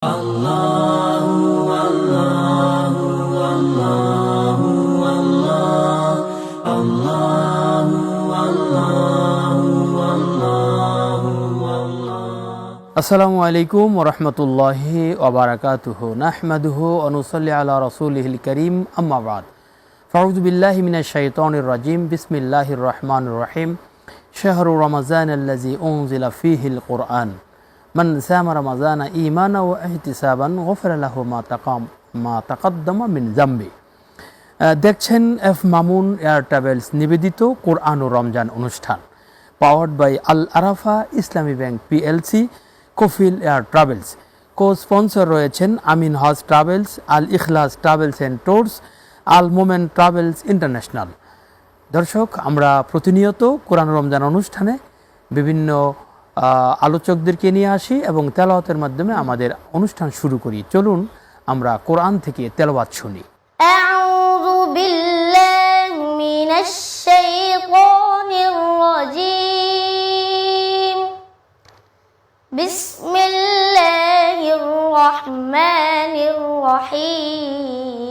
আসসালামু আলাইকুম ওয়া রাহমাতুল্লাহি ওয়া বারাকাতুহু নাহমাদুহু ওয়া নুসাল্লি আলা রাসূলিহিল কারীম আম্মা বাদ ফাউযু বিল্লাহি মিনাশ শাইতানির রাজীম বিসমিল্লাহির রহমানির রহিম শাহরু রমাযানাল্লাযী উনজিলা ফীহিল কুরআন মান সামা রমাযানা ঈমানান ওয়া ইহতিসাবান গুফিরা লাহু মা তাকাদ্দামা মিন যামবি। দেখছেন এফ মামুন এয়ার ট্রাভেলস নিবেদিত কোরআন ও রমজান অনুষ্ঠান, powered by Al Arafah Islami bank PLC, Kafil air travels. Co sponsor রয়েছেন আমিন হজ travels, Al Ikhlas travels and tours, Al moment travels international. দর্শক, আমরা প্রতিনিয়ত কোরআন রমজান অনুষ্ঠানে বিভিন্ন আলোচকদেরকে নিয়ে আসি এবং তেলাওয়াতের মাধ্যমে আমাদের অনুষ্ঠান শুরু করি। চলুন আমরা কোরআন থেকে তেলাওয়াত শুনি। আউযু বিল্লাহি মিনাশ শাইতানির রাজীম। বিসমিল্লাহির রহমানির রহিম।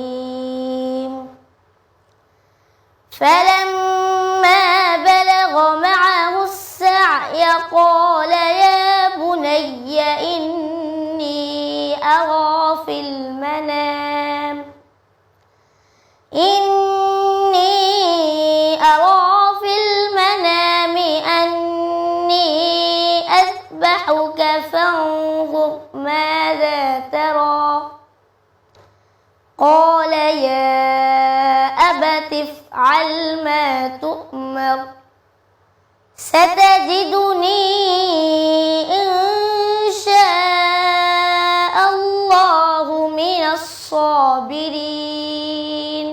فلما بلغ معه السعي قال يا بني إني أرى في المنام أني أذبحك فانظر ماذا ترى قال يا أبت افعل ما تؤمر ستجدني إن شاء الله من الصابرين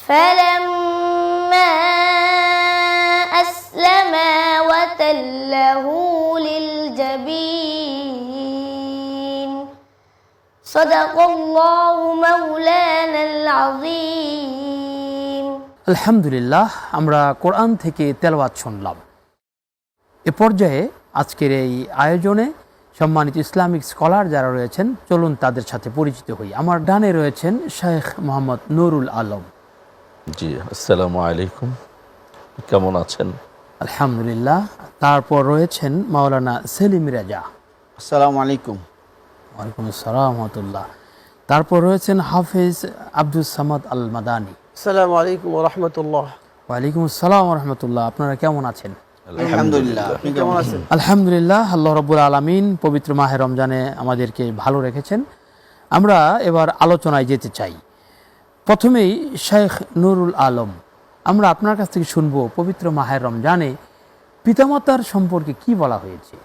فلما أسلما وتله للجبين صدق الله مولانا العظيم। আলহামদুলিল্লাহ, আমরা কোরআন থেকে তেলাওয়াত শুনলাম। এ পর্যায়ে আজকের এই আয়োজনে সম্মানিত ইসলামিক স্কলার যারা রয়েছেন, চলুন তাদের সাথে পরিচিত হই। আমার ডানে রয়েছেন শেখ মোহাম্মদ নুরুল আলম। জি, আসসালামু আলাইকুম, কেমন আছেন? আলহামদুলিল্লাহ। তারপর রয়েছেন মাওলানা সেলিম রেজা। আসসালামু আলাইকুম। ওয়ালাইকুম আসসালাম ওয়া রাহমাতুল্লাহ। তারপর রয়েছেন হাফেজ আব্দুস সামাদ আল মাদানী। আসসালামু আলাইকুম ওয়া রাহমাতুল্লাহ। ওয়ালাইকুম আসসালাম ওয়া রাহমাতুল্লাহ। আপনারা কেমন আছেন? আলহামদুলিল্লাহ। আপনি কেমন আছেন? আলহামদুলিল্লাহ, আল্লাহ রাব্বুল আলামিন পবিত্র মাহে রমজানে আমাদেরকে ভালো রেখেছেন। আমরা এবার আলোচনায় যেতে চাই। প্রথমেই শেখ নুরুল আলম, আমরা আপনার কাছ থেকে শুনবো পবিত্র মাহে রমজানে পিতামাতার সম্পর্কে কি বলা হয়েছে।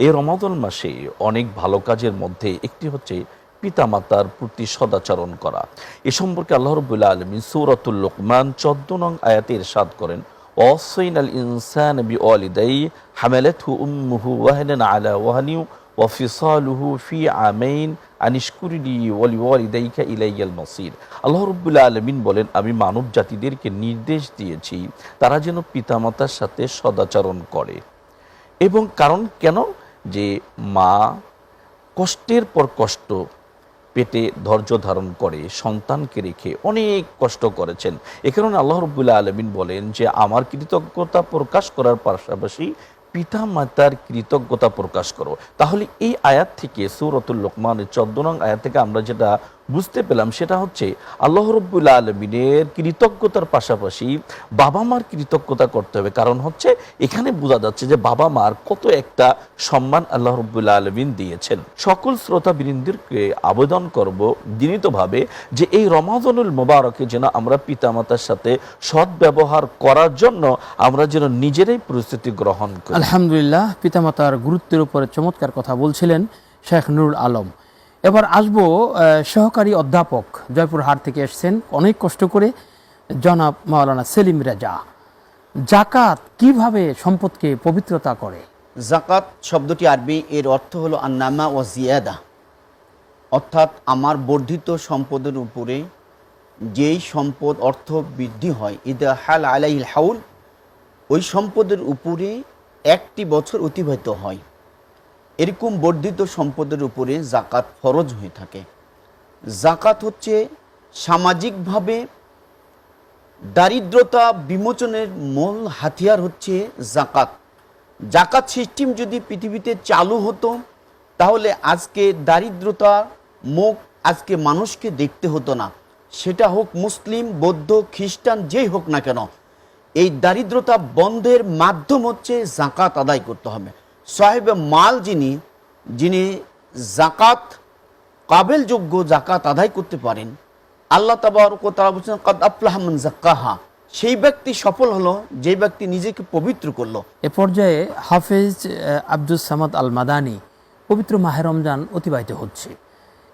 এই রমাদান মাসে অনেক ভালো কাজের মধ্যে একটি হচ্ছে পিতামাতার প্রতি সদাচরণ করা। এ সম্পর্কে আল্লাহ রাব্বুল আলামিন সূরাতুল লুকমান 14 নং আয়াতে ইরশাদ করেন, ওয়াসাইনাল ইনসানা বিওয়ালিদাইহি হামালাতহু উম্মুহু ওয়াহনান আলা ওয়াহনি ওয়া ফিসালুহু ফি আমাইন আনিশকুরলি ওয়া লিওয়ালিদাইকা ইলাইয়াল মাসির। আল্লাহ রাব্বুল আলামিন বলেন, আমি মানব জাতিদেরকে নির্দেশ দিয়েছি তারা যেন পিতামাতার সাথে সদাচরণ করে। এবং কারণ কেন? যে মা কষ্টের পর কষ্ট পেটে ধৈর্য ধারণ করে সন্তানকে রেখে অনেক কষ্ট করেছেন। এ কারণে আল্লাহ রাব্বুল আলামিন বলেন যে আমার কৃতজ্ঞতা প্রকাশ করার পাশাপাশি পিতা মাতার কৃতজ্ঞতা প্রকাশ করো। তাহলে এই আয়াত থেকে সূরাতুল লুকমানের 14 নং আয়াত থেকে আমরা যেটা বুঝতে পেলাম সেটা হচ্ছে আল্লাহ রাব্বুল আলামিনের কৃতজ্ঞতার পাশাপাশি বাবা মার কৃতজ্ঞতা করতে হবে। কারণ হচ্ছে এখানে বোঝা যাচ্ছে যে বাবা মার কত একটা সম্মান আল্লাহ রাব্বুল আলামিন দিয়েছেন। সকল শ্রোতা বৃন্দদেরকে আবেদন করব বিনীতভাবে যে এই রমাদানুল মুবারকে যেন আমরা পিতামাতার সাথে সৎ ব্যবহার করার জন্য আমরা যেন নিজেরাই প্রস্তুতি গ্রহণ করি। আলহামদুলিল্লাহ, পিতামাতার গুরুত্বের উপরে চমৎকার কথা বলছিলেন শেখ নুরুল আলম। এবার আসবো সহকারী অধ্যাপক, জয়পুরহাট থেকে এসেছেন অনেক কষ্ট করে, জনাব মাওলানা সেলিম রেজা। জাকাত কিভাবে সম্পদকে পবিত্রতা করে? জাকাত শব্দটি আরবি, এর অর্থ হলো আন্নামা ওয়া জিয়াদা, অর্থাৎ আমার বর্ধিত সম্পদের উপরে যেই সম্পদ অর্থ বৃদ্ধি হয়, ইদা হাল আলাইহিল হাউল, ওই সম্পদের উপরে একটি বছর অতিবাহিত হয়। এরকম বর্ধিত সম্পদের উপরে জাকাত ফরজ হয়ে থাকে। জাকাত হচ্ছে সামাজিকভাবে দারিদ্রতা বিমোচনের মূল হাতিয়ার হচ্ছে জাকাত। জাকাত সিস্টেম যদি পৃথিবীতে চালু হতো তাহলে আজকে দারিদ্রতা মুখ আজকে মানুষকে দেখতে হতো না। সেটা হোক মুসলিম, বৌদ্ধ, খ্রিস্টান, যেই হোক না কেন, এই দারিদ্রতা বন্ধের মাধ্যম হচ্ছে জাকাত আদায় করতে হবে। সাহেবে মাল যিনি জাকাত কাবেলযোগ্য, জাকাত আদায় করতে পারেন, আল্লাহ তাবারক ওয়া তাআলা বলেছেন কাদ আফলাহা মান যাক্কাহা, সেই ব্যক্তি সফল হলো যে ব্যক্তি নিজেকে পবিত্র করলো। এ পর্যায়ে হাফেজ আব্দুস সামাদ আল মাদানী, পবিত্র মাহে রমজান অতিবাহিত হচ্ছে,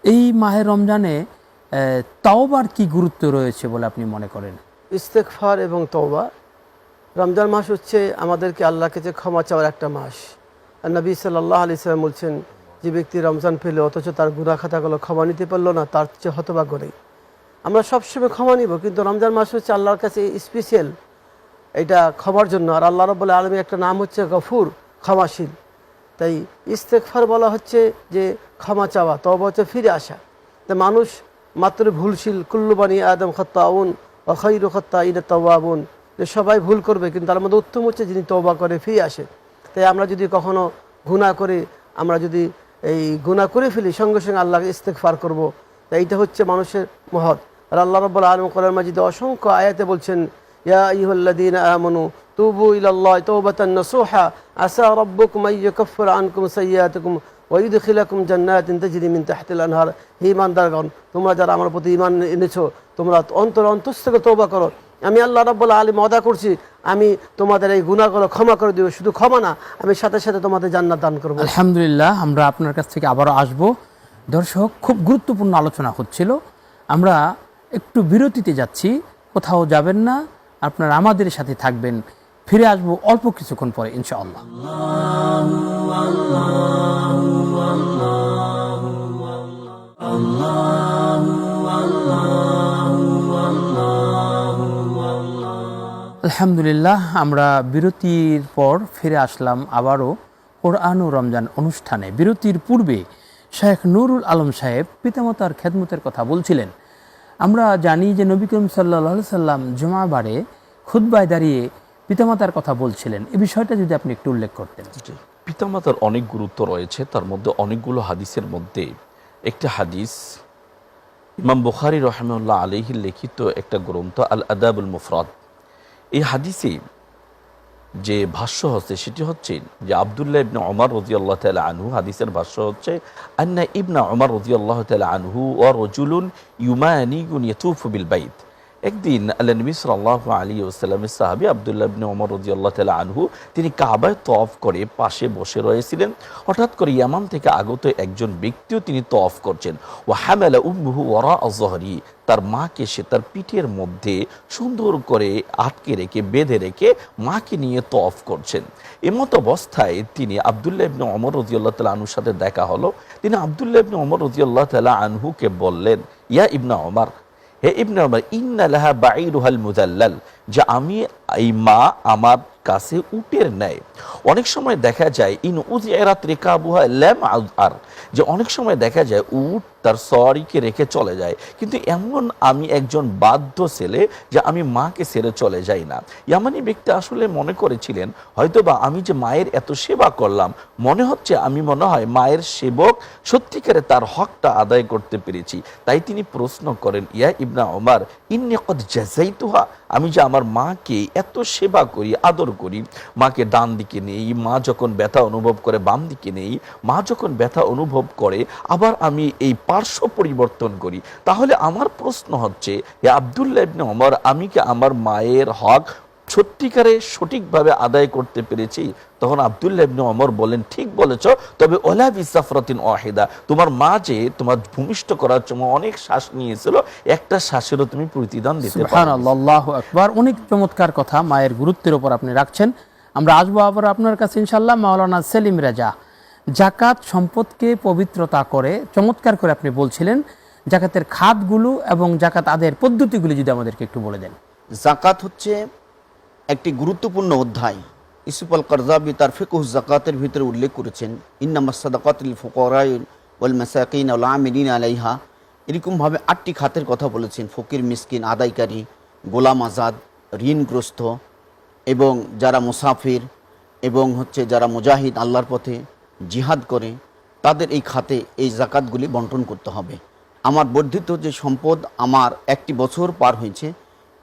এই মাহে রমজানে তাওবার কি গুরুত্ব রয়েছে বলে আপনি মনে করেন? ইস্তেগফার এবং তওবা। রমজান মাস হচ্ছে আমাদেরকে আল্লাহর কাছে ক্ষমা চাওয়ার একটা মাস। আর নবী সাল্লাল্লাহু আলাইহি সাল্লাম বলছেন, যে ব্যক্তি রমজান পেল অথচ তার গুনাহ খাতাগুলো ক্ষমা নিতে পারলো না, তার চেয়ে হতভাগ্য নেই। আমরা সবসময় ক্ষমা নিব, কিন্তু রমজান মাস হচ্ছে আল্লাহর কাছে স্পেশাল, এটা ক্ষমার জন্য। আর আল্লাহ রাব্বুল আলামিনের একটা নাম হচ্ছে গফুর, ক্ষমাশীল। তাই ইস্তেগফার বলা হচ্ছে যে ক্ষমা চাওয়া, তওবা হচ্ছে ফিরে আসা। তাই মানুষ মাত্র ভুলশীল, কুল্লু বানি আদম খাত্তাউন ওয়া খায়রু খাত্তাইনা তাওয়াবুন, যে সবাই ভুল করবে, কিন্তু তার মধ্যে উত্তম হচ্ছে যিনি তওবা করে ফিরে আসে। তাই আমরা যদি কখনো গুনাহ করে, আমরা যদি এই গুনাহ করে ফেলি, সঙ্গে সঙ্গে আল্লাহকে ইস্তেগফার করব। তাই এইটা হচ্ছে মানুষের মহৎ। আর আল্লাহ রাব্বুল আলামিন কোরআন মাজিদে অসংখ্য আয়াতে বলছেন, ইয়া আইয়ুহাল্লাযীনা আমানু তুবু ইলাল্লাহি তাওবাতান নাসুহা আসা রাব্বুকুম আন ইউকাফফিরা আনকুম সাইয়্যাতিকুম ওয়া ইউদখিলাকুম জান্নাতিন তাজরি মিন তাহতিল আনহার। হে ঈমানদারগণ, তোমরা যারা আমার প্রতি ঈমান এনেছো, তোমরা অন্তঃস্থ তওবা করো। আমি আল্লাহ রাব্বুল আলামিন ওয়াদা করছি, আমি তোমাদের এই গুনাহগুলো ক্ষমা করে দেব। শুধু ক্ষমা না, আমি সাথে সাথে তোমাদের জান্নাত দান করব। আলহামদুলিল্লাহ, আমরা আপনার কাছ থেকে আবারও আসব। দর্শক, খুব গুরুত্বপূর্ণ আলোচনা হচ্ছিল, আমরা একটু বিরতিতে যাচ্ছি, কোথাও যাবেন না, আপনারা আমাদের সাথে থাকবেন। ফিরে আসবো অল্প কিছুক্ষণ পরে ইনশাআল্লাহ। আলহামদুলিল্লাহ, আমরা বিরতির পর ফিরে আসলাম আবারও কোরআন ও রমজান অনুষ্ঠানে। বিরতির পূর্বে শেখ নুরুল আলম সাহেব পিতামাতার খেদমতের কথা বলছিলেন। আমরা জানি যে নবী করিম সাল্লাল্লাহু আলাইহি সাল্লাম জুমাবারে খুতবায় দাঁড়িয়ে পিতামাতার কথা বলছিলেন, এই বিষয়টা যদি আপনি একটু উল্লেখ করতেন। পিতামাতার অনেক গুরুত্ব রয়েছে, তার মধ্যে অনেকগুলো হাদিসের মধ্যে একটা হাদিস ইমাম বুখারী রাহিমাহুল্লাহ আলাইহি লিখিত একটা গ্রন্থ আল আদাবুল মুফরাদ, এই হাদিসে যে ভাষ্য হচ্ছে সেটি হচ্ছে যে আব্দুল্লাহ ইবনে ওমর রাদিয়াল্লাহু তাআলা আনহু, হাদিসের ভাষ্য হচ্ছে আন্না ইবনা ওমর রাদিয়াল্লাহু তাআলা আনহু ওয়া রাজুলুন ইউমানিগুন ইয়াতুফু বিল বাইত। একদিন আল্লাহ নবী সাল্লাল্লাহু আলাইহি ওয়াসাল্লামের সাহাবী আব্দুল্লাহ ইবনে ওমর রাদিয়াল্লাহু তাআলা আনহু, তিনি কাবায় তওয়াফ করে পাশে বসে রয়েছিলেন। হঠাৎ করে ইয়ামান থেকে আগত একজন ব্যক্তিও তিনি তওয়াফ করছেন। ওয়া হামালা উম্মুহু ওয়ারা আয-যহরি, তার মাকে সে তার পিঠের মধ্যে সুন্দর করে আটকে রেখে, বেঁধে রেখে মাকে নিয়ে তওয়াফ করছেন। এমত অবস্থায় তিনি আব্দুল্লাহ ইবনে ওমর রাদিয়াল্লাহু তাআলা আনহুর সাথে দেখা হলো। তিনি আব্দুল্লাহ ইবনে ওমর রাদিয়াল্লাহু তাআলা আনহুকে বললেন, ইয়া ইবনে ওমর, হে ইবনে ওমর, ইন্না লাহা বাঈরুহাল মুযাল্লাল, যে আমি এই মা আমার কাছে উটের নেয়। অনেক সময় দেখা যায় ইন উযইরাত রিকাবুহা লাম আযআর, যে অনেক সময় দেখা যায় উট তার সওয়ারিকে রেখে চলে যায়, কিন্তু এমন আমি একজন বাধ্য ছেলে যে আমি মাকে ছেড়ে চলে যাই না। ইয়ামানি ব্যক্তি আসলে মনে করেছিলেন হয়তোবা আমি যে মায়ের এত সেবা করলাম, মনে হচ্ছে আমি মনে হয় মায়ের সেবক, সত্যিকারে তার হকটা আদায় করতে পেরেছি। তাই তিনি প্রশ্ন করেন, ইয়া ইবনা ওমর, ইন্নী ক্বাদ জাযাইতুহা, আমি যে আমার মাকে এত সেবা করি, আদর করি, মাকে ডান দিকে নেই, মা যখন ব্যথা অনুভব করে বাম দিকে নেই, মা যখন ব্যথা অনুভব করে আবার আমি এই পার্শ্ব পরিবর্তন করি, তাহলে আমার প্রশ্ন হচ্ছে, হে আব্দুল্লাহ ইবনে ওমর, আমি কি আমার মায়ের হক সত্যিকারে সঠিকভাবে আদায় করতে পেরেছি? তখন আব্দুল্লাহ ইবনে ওমর বলেন, ঠিক বলেছ, তবে ওলা বিসাফরাতিন ওয়াহিদা, তোমার মা যে তোমার ভূমিষ্ঠ করার সময় অনেক শ্বাস নিয়েছিল, একটা শ্বাসেরও তুমি প্রতিদান দিতে পারো। সুবহানাল্লাহ, আল্লাহু আকবার। অনেক চমৎকার কথা মায়ের গুরুত্বের উপর আপনি রাখছেন। আমরা আসবো আবার আপনার কাছে ইনশাআল্লাহ। মাওলানা সেলিম রেজা, জাকাত সম্পদকে পবিত্রতা করে, চমৎকার করে আপনি বলছিলেন। জাকাতের খাতগুলো এবং জাকাত আদায়ের পদ্ধতিগুলি যদি আমাদেরকে একটু বলে দেন। জাকাত হচ্ছে একটি গুরুত্বপূর্ণ অধ্যায় ইউসুফ আল কারজাবি তার ফিকহ যাকাতের ভিতরে উল্লেখ করেছেন, ইন্নামাস সাদাকাতুল লিল ফুকারা ওয়াল মাসাকিন ওয়াল আমিলিন আলাইহা, এরকমভাবে 8টি খাতের কথা বলেছেন। ফকির, মিসকিন, আদায়কারী, গোলাম আজাদ, ঋণগ্রস্ত এবং যারা মুসাফির এবং যারা মুজাহিদ আল্লাহর পথে জিহাদ করে তাদের এই খাতে এই জাকাতগুলি বন্টন করতে হবে। আমার বর্ধিত যে সম্পদ আমার 1টি বছর পার হয়েছে,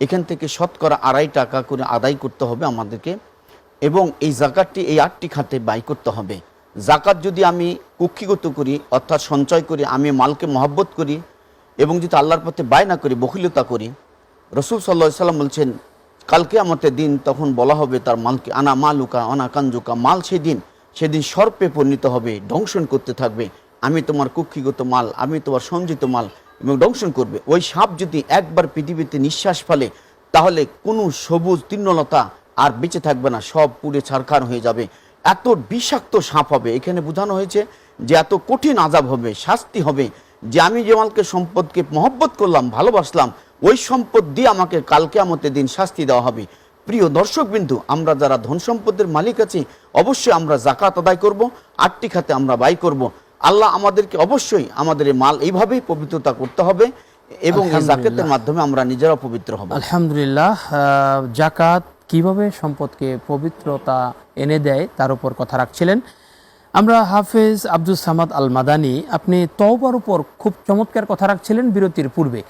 এখান থেকে শতকরা 2.5 টাকা করে আদায় করতে হবে আমাদেরকে, এবং এই জাকাতটি এই 8টি খাতে ব্যয় করতে হবে। জাকাত যদি আমি কুক্ষিগত করি, অর্থাৎ সঞ্চয় করি, আমি মালকে মহব্বত করি এবং যদি আল্লাহর পথে ব্যয় না করি, বখিলতা করি, রসুল সাল্লাল্লাহু আলাইহি সাল্লাম বলছেন কালকে আমাদের দিন তখন বলা হবে তার মালকে, আনা মালুকা আনা কানজুকা, মাল সেদিন সর্পে পরিণত হবে, দংশন করতে থাকবে। আমি তোমার কুক্ষিগত মাল, আমি তোমার সঞ্চিত মাল, এবং দংশন করবে। ওই সাপ যদি একবার পৃথিবীতে নিঃশ্বাস ফেলে তাহলে কোনো সবুজ তৃণলতা আর বেঁচে থাকবে না, সব পুড়ে ছারখার হয়ে যাবে। এত বিষাক্ত সাপ হবে। এখানে বোঝানো হয়েছে যে এত কঠিন আযাব হবে, শাস্তি হবে, যে আমি যে মালকে সম্পদকে মহব্বত করলাম, ভালোবাসলাম, ওই সম্পদ দিয়ে আমাকে কাল কিয়ামতের দিন শাস্তি দেওয়া হবে। প্রিয় দর্শকবিন্দু, আমরা যারা ধন সম্পদের মালিক আছি অবশ্যই আমরা জাকাত আদায় করব, 8টি খাতে আমরা ব্যয় করব। আল্লাহ আমাদেরকে অবশ্যই আমাদের এই মাল এইভাবেই পবিত্রতা করতে হবে এবং এই জাকাতের মাধ্যমে আমরা নিজেরা পবিত্র হব। আলহামদুলিল্লাহ, জাকাত কিভাবে সম্পদকে পবিত্রতা এনে দেয় তার উপর কথা রাখছিলেন। আমরা হাফেজ আব্দুস সামাদ আল মাদানী, আপনি তওবার উপর খুব চমৎকার কথা রাখছিলেন বিরতির পূর্বে।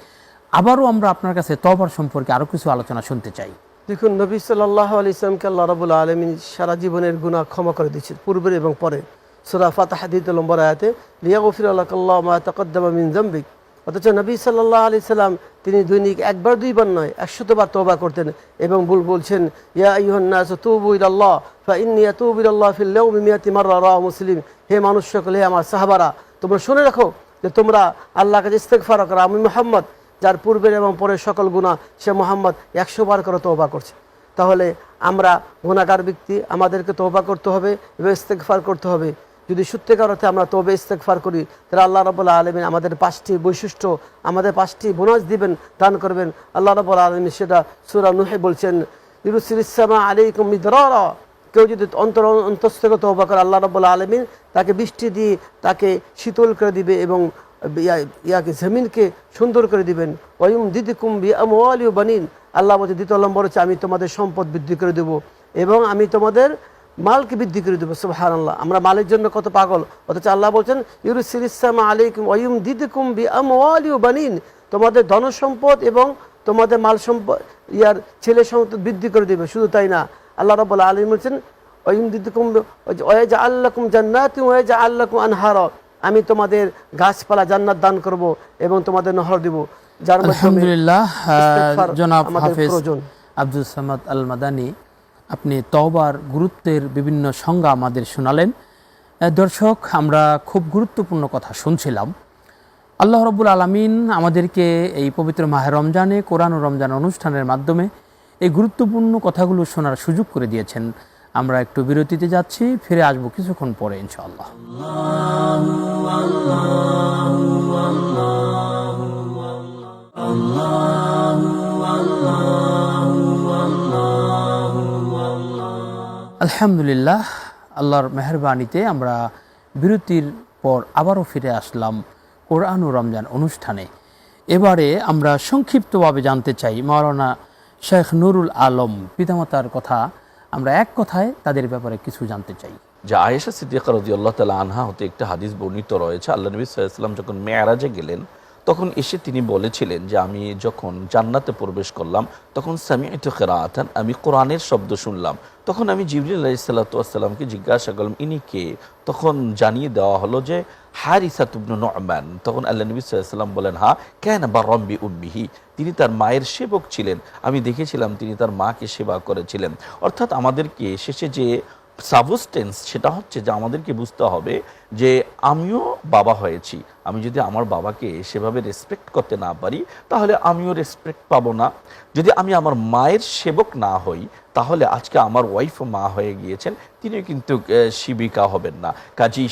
আবারও আমরা আপনার কাছে তওবার সম্পর্কে আরও কিছু আলোচনা শুনতে চাই। দেখুন, নবী সাল্লাল্লাহু আলাইহি ওয়াসাল্লামকে আল্লাহ রাব্বুল আলামিন সারা জীবনের গুনাহ ক্ষমা করে দিয়েছেন, পূর্বের এবং পরে। সূরা ফাতিহা 2 নম্বর আয়াতে লিয়াগফিরা লাকাল্লাহু মা তাকাদ্দামা মিন যামবিক। অথচ নবী সাল্লাল্লাহু আলাইহি সাল্লাম তিনি দৈনিক 1 বার 2 বার নয় 100 বার তওবা করতেন এবং বলছেন, ইয়া আইয়ুহান নাস তুবু ইলাল্লাহ ফা ইন্নী আতুবু ইলাল্লাহ ফিল ইয়াউমি মিয়াতি মাররা, রাওয়াহু মুসলিম। হে মানুষ সকল, হে আমার সাহাবারা, তোমরা শুনে রাখো যে তোমরা আল্লাহর কাছে ইস্তেগফার করো। আমি মুহাম্মদ, যার পূর্বের এবং পরের সকল গুনাহ সে মুহাম্মদ 100 বার করে তওবা করছে। তাহলে আমরা গুনাহগার ব্যক্তি, আমাদেরকে তওবা করতে হবে এবং ইস্তেগফার করতে হবে। যদি সত্যিকার অর্থে আমরা তওবা ইস্তেগফার করি তাহলে আল্লাহ রাব্বুল আলামিন আমাদের 5টি বৈশিষ্ট্য, আমাদের 5টি বোনাস দিবেন, দান করবেন। আল্লাহ রাব্বুল আলামিন সেটা সূরা নূহে বলছেন, ইউরসিলিস সামা আলাইকুম মিদরারা। কেউ যদি অন্তঃস্থ তওবা করে আল্লাহ রাব্বুল আলামিন তাকে বৃষ্টি দিয়ে তাকে শীতল করে দিবে এবং ইয়াকে জমিনকে সুন্দর করে দিবেন। ওয়ায়ুমদিদকুম বিআমওয়ালি ওয়া বানিন। আল্লাহ বলছে, 2 নম্বর হচ্ছে আমি তোমাদের সম্পদ বৃদ্ধি করে দেব এবং আমি তোমাদের মালকে বৃদ্ধি করে দেবো। সুবহানাল্লাহ, আমরা মালের জন্য কত পাগল, অথচ আল্লাহ বলছেন ইউরসিলিস সামা আলাইকুম ওয়ায়ুমদিদকুম বিআমওয়ালি ওয়া বানিন, তোমাদের ধন সম্পদ এবং তোমাদের মাল সম্পদ ছেলে সম্পদ বৃদ্ধি করে দেবে। শুধু তাই না, আল্লাহ রাব্বুল আলামিন বলছেন ওয়ায়ুমদিদকুম ওয়ায়াজআল লাকুম জান্নাতিন ওয়ায়াজআল লাকুম আনহারা, আমি তোমাদের গাছপালা জান্নাত দান করব এবং তোমাদের নহর দিব, যার মাধ্যমে আলহামদুলিল্লাহ। জনাব হাফেজ আব্দুস সামাদ আল মাদানী, আপনি তওবার গুরুত্বের বিভিন্ন সংজ্ঞা আমাদের শোনালেন। দর্শক, আমরা খুব গুরুত্বপূর্ণ কথা শুনছিলাম। আল্লাহ রাব্বুল আলামিন আমাদেরকে এই পবিত্র মাহে রমজানে কোরআন ও রমজান অনুষ্ঠানের মাধ্যমে এই গুরুত্বপূর্ণ কথাগুলো শোনার সুযোগ করে দিয়েছেন। আমরা একটু বিরতিতে যাচ্ছি, ফিরে আসবো কিছুক্ষণ পরে ইনশাআল্লাহ। আলহামদুলিল্লাহ, আল্লাহর মেহেরবানিতে আমরা বিরতির পর আবারও ফিরে আসলাম কোরআন ও রমজান অনুষ্ঠানে। এবারে আমরা সংক্ষিপ্তভাবে জানতে চাই মাওলানা শেখ নুরুল আলম পিতামাতার কথা। আমরা এক কথায় তাদের ব্যাপারে কিছু জানতে চাই। যে আয়েশা সিদ্দিকা রাদিয়াল্লাহু তাআলা আনহা হতে একটা হাদিস বর্ণিত রয়েছে, আল্লাহ নবী সাল্লাল্লাহু আলাইহি ওয়াসাল্লাম যখন মেরাজে গেলেন তখন এসে তিনি বলেছিলেন যে আমি যখন জান্নাতে প্রবেশ করলাম তখন সামি'তু কিরাআতান, আমি কোরআনের শব্দ শুনলাম। তখন আমি জিবরিল আলাইহিস সালাতু ওয়াস সালামকে জিজ্ঞাসা করলাম ইনি কে? তখন জানিয়ে দেওয়া হলো যে হারিসা ইবনে নু'মান। তখন আল্লাহ নবী সাল্লাল্লাহু আলাইহি ওয়াসাল্লাম বলেন, হ্যাঁ কানা বাররাম বিউম্মিহি, তিনি তার মায়ের সেবক ছিলেন, আমি দেখেছিলাম তিনি তার মাকে সেবা করেছিলেন। অর্থাৎ আমাদেরকে শেষে যে সাবস্টেন্স সেটা হচ্ছে যে আমাদেরকে বুঝতে হবে যে আমিও বাবা হয়েছি, আমি যদি আমার বাবাকে সেভাবে রেসপেক্ট করতে না পারি তাহলে আমিও রেসপেক্ট পাবো না। যদি আমি আমার মায়ের সেবক না হই তাহলে আজকে আমার ওয়াইফ মা হয়ে গিয়েছেন, তিনি কিন্তু সেবিকা হবেন না, কাজেই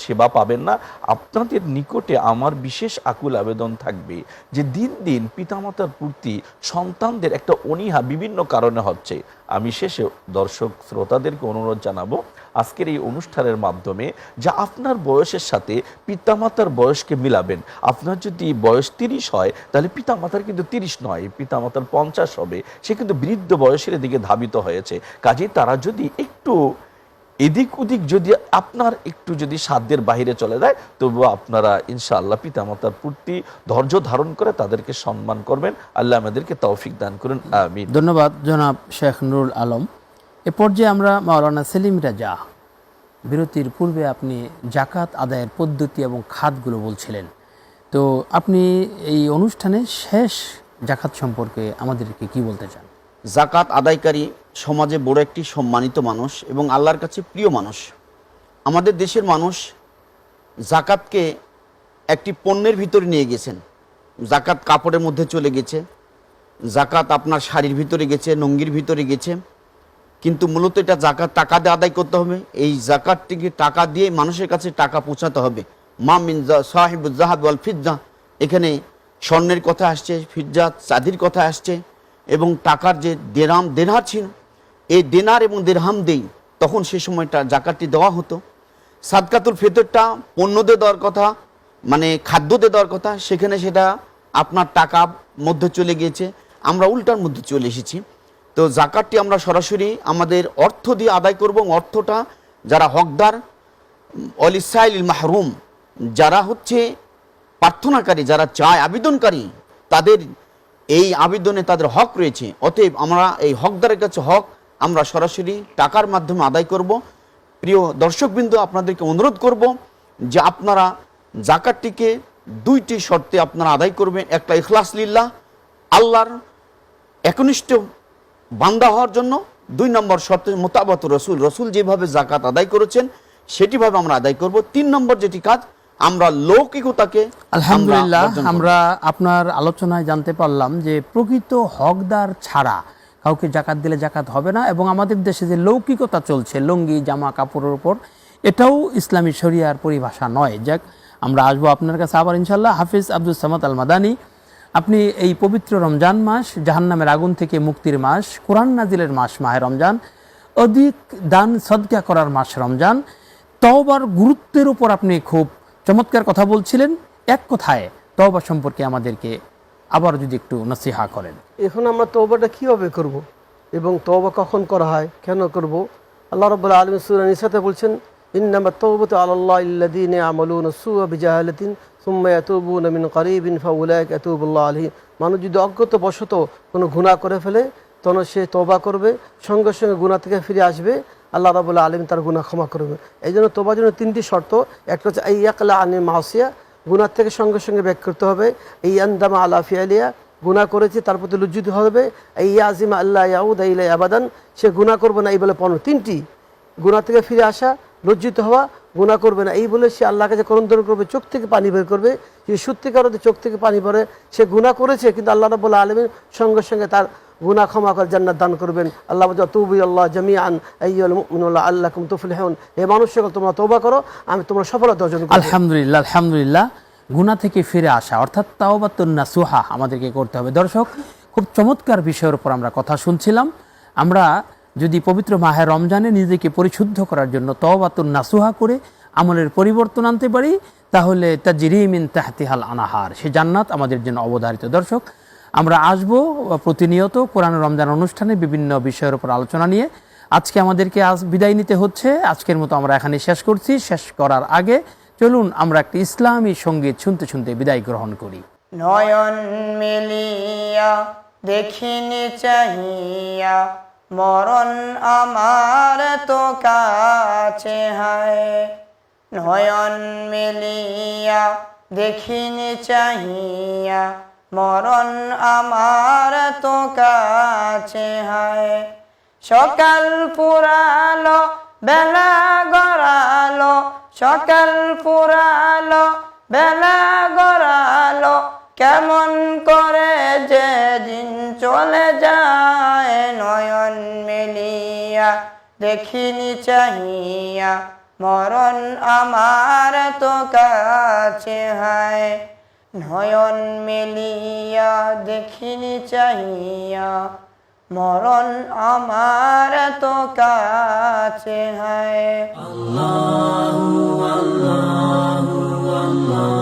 সেবা পাবেন না। আপনাদের নিকটে আমার বিশেষ আকুল আবেদন থাকবে যে দিন দিন পিতামাতার প্রতি সন্তানদের একটা অনীহা বিভিন্ন কারণে হচ্ছে। আমি শেষে দর্শক শ্রোতাদেরকে অনুরোধ জানাবো আজকের এই অনুষ্ঠানের মাধ্যমে যা আপনার বয়সের সাথে পিতামাতার বয়সকে মিলাবেন। আপনার যদি বয়স 30 হয় তাহলে পিতামাতার কিন্তু 30 নয়, পিতামাতার 50 হবে, সে কিন্তু বৃদ্ধ বয়সের দিকে ধাবিত হয়েছে। কাজেই তারা যদি একটু এদিক ওদিক যদি আপনার একটু যদি সাধ্যের বাহিরে চলে যায়, তবুও আপনারা ইনশাআল্লাহ পিতামাতার প্রতি ধৈর্য ধারণ করে তাদেরকে সম্মান করবেন। আল্লাহ আমাদেরকে তৌফিক দান করুন, আমিন। ধন্যবাদ জনাব শেখ নুরুল আলম। এ পর্যায়ে আমরা মাওলানা সেলিম রাজা, বিরতির পূর্বে আপনি জাকাত আদায়ের পদ্ধতি এবং খাতগুলো বলছিলেন, তো আপনি এই অনুষ্ঠানে শেষ জাকাত সম্পর্কে আমাদেরকে কি বলতে চান? জাকাত আদায়কারী সমাজে বড় একটি সম্মানিত মানুষ এবং আল্লাহর কাছে প্রিয় মানুষ। আমাদের দেশের মানুষ জাকাতকে একটি পণ্যের ভিতরে নিয়ে গেছেন। জাকাত কাপড়ের মধ্যে চলে গেছে, জাকাত আপনার শাড়ির ভিতরে গেছে, লুঙ্গির ভিতরে গেছে, কিন্তু মূলত এটা জাকাত টাকা দিয়ে আদায় করতে হবে। এই জাকাতটিকে টাকা দিয়ে মানুষের কাছে টাকা পৌঁছাতে হবে। মা মিন সাহিবুজ যাহাব ওয়াল ফিজ্জা, এখানে স্বর্ণের কথা আসছে, ফিজ্জা চাঁদির কথা আসছে, এবং টাকার যে দেনার ছিল, এই দেনার এবং দেরহাম দেই, তখন সে সময়টা জাকাতটি দেওয়া হতো। সাদকাতুল ফিতরটা পণ্য দিয়ে দেওয়ার কথা, মানে খাদ্য দিয়ে দেওয়ার কথা, সেখানে সেটা আপনার টাকা মধ্যে চলে গিয়েছে, আমরা উল্টার মধ্যে চলে এসেছি। তো জাকাতটি আমরা সরাসরি আমাদের অর্থ দিয়ে আদায় করব। অর্থটা যারা হকদার, অলিসাইল মাহরুম, যারা হচ্ছে প্রার্থনাকারী, যারা চায় আবেদনকারী, তাদের এই আবেদনে তাদের হক রয়েছে। অতএব আমরা এই হকদারের কাছে হক আমরা সরাসরি টাকার মাধ্যমে আদায় করব। প্রিয় দর্শকবৃন্দ, আপনাদেরকে অনুরোধ করব যে আপনারা জাকাতটিকে দুইটি শর্তে আপনারা আদায় করবেন। একটা ইখলাস লিল্লাহ, আল্লাহর একনিষ্ঠ বান্দা হওয়ার জন্য। 2 নম্বর শর্ত মোতাবাত রসুল যেভাবে জাকাত আদায় করেছেন সেটিভাবে আমরা আদায় করব। 3 নম্বর যেটি কাজ, আমরা লৌকিকতাকে আলহামদুলিল্লাহ, আমরা আপনার আলোচনায় জানতে পারলাম যে প্রকৃত হকদার ছাড়া কাউকে জাকাত দিলে জাকাত হবে না, এবং আমাদের দেশে যে লৌকিকতা চলছে লুঙ্গি জামা কাপড়ের উপর, এটাও ইসলামী শরিয়ার পরিভাষা নয়। যাক, আমরা আসবো আপনার কাছে আবার ইনশাআল্লাহ। হাফিজ আব্দুস সামাদ আল মাদানী, আপনি এই পবিত্র রমজান মাস, জাহান্নামের আগুন থেকে মুক্তির মাস, কোরআন নাজিলের মাস মাহে রমজান, অধিক দান সদকা করার মাস রমজান, তওবার গুরুত্বের উপর আপনি খুব চমৎকার কথা বলছিলেন। এক কথায় তওবা সম্পর্কে আমাদেরকে আবার যদি একটু নসিহা করেন। এখন আমরা তওবাটা কীভাবে করব এবং তওবা কখন করা হয়, কেন করব? আল্লাহ রাব্বুল আলামিন সূরা নিসাতে বলছেন, ইন্নামাত তাওবাতু আলাল্লাহি আল্লাযীনা ইয়ামালুনা সুআ বিজাহালাতিন সুম্মা ইয়াতুবুনা মিন কারিবিন ফাউলাইকা ইয়াতুবুল্লাহু আলাইহিম। মানুষ যদি অজ্ঞতাবশত কোনো গুনাহ করে ফেলে, তখন সে তওবা করবে, সঙ্গে সঙ্গে গুনাহ থেকে ফিরে আসবে, আল্লাহ রাব্বুল আলামিন তার গুনাহ ক্ষমা করবে। এই জন্য তওবার জন্য 3টি শর্ত। একটা হচ্ছে আইয়াকলা আনিল মাসিয়া, গুনাহ থেকে সঙ্গে সঙ্গে ব্যাক করতে হবে। এই আন্দামা আলা ফিআলিয়া, গুনাহ করেছে তার প্রতি লজ্জিত হবে। এই ইয়াজিমা আল্লাহ ইয়াউদা ইলাই আবাদান, সে গুনাহ করবে না এই বলে 3টি। গুনাহ থেকে ফিরে আসা, লজ্জিত হওয়া, গুনাহ করবে না এই বলে সে আল্লাহর কাছে করন্দন করবে, চোখ থেকে পানি বের করবে। যে সত্যিকার অর্থে চোখ থেকে পানি পড়ে, সে গুনাহ করেছে কিন্তু আল্লাহ রাব্বুল আলামিন সঙ্গে সঙ্গে তার গুনাহ ক্ষমা করে জান্নাত দান করবেন। আল্লাহ বলেন, তুবু আল্লাহ জামিআন আইয়ুল মুমিনুনা আল্লাকুম তুফলিহুন। হে মানুষ সকল, তোমরা তওবা করো, আমি তোমরা সফলতা অর্জন করব। আলহামদুলিল্লাহ, আলহামদুলিল্লাহ। গুনাহ থেকে ফিরে আসা অর্থাৎ তাওবাতুন নাসুহা আমাদেরকে করতে হবে। দর্শক, খুব চমৎকার বিষয়ের উপর আমরা কথা শুনছিলাম। আমরা যদি পবিত্র মাহে রমজানে নিজেকে পরিশুদ্ধ করার জন্য তাওবাতুন নাসুহা করে আমলের পরিবর্তন আনতে পারি, তাহলে তাজরি মিন তাহতিহাল আনহার, সে জান্নাত আমাদের জন্য অবধারিত। দর্শক, আমরা আসবো প্রতিনিয়ত কোরআন রমজান অনুষ্ঠানে বিভিন্ন বিষয়ের উপর আলোচনা নিয়ে। আজকে আমাদেরকে বিদায় নিতে হচ্ছে। আজকের মতো আমরা এখানে শেষ করছি। শেষ করার আগে চলুন আমরা একটি ইসলামী সঙ্গীত শুনতে শুনতে বিদায় গ্রহণ করি। নয়ন মেলিয়া দেখিনি চাহিয়া, মরণ আমার তো কাছে হায়। নয়ন মেলিয়া দেখিনি চাহিয়া, মরণ আমার তো কাছে হায়। সকাল পুরালো বেলা গড়ালো, সকাল পুরালো বেলা গড়ালো, কেমন করে যে দিন চলে যায়। নয়ন দেখিনি চাহিয়া মরণ আমার তো কাছে হায় নয়ন মেলিয়া দেখিনি চাহিয়া মরণ আমার তো কাছে হায়। আল্লাহু আল্লাহু আল্লাহ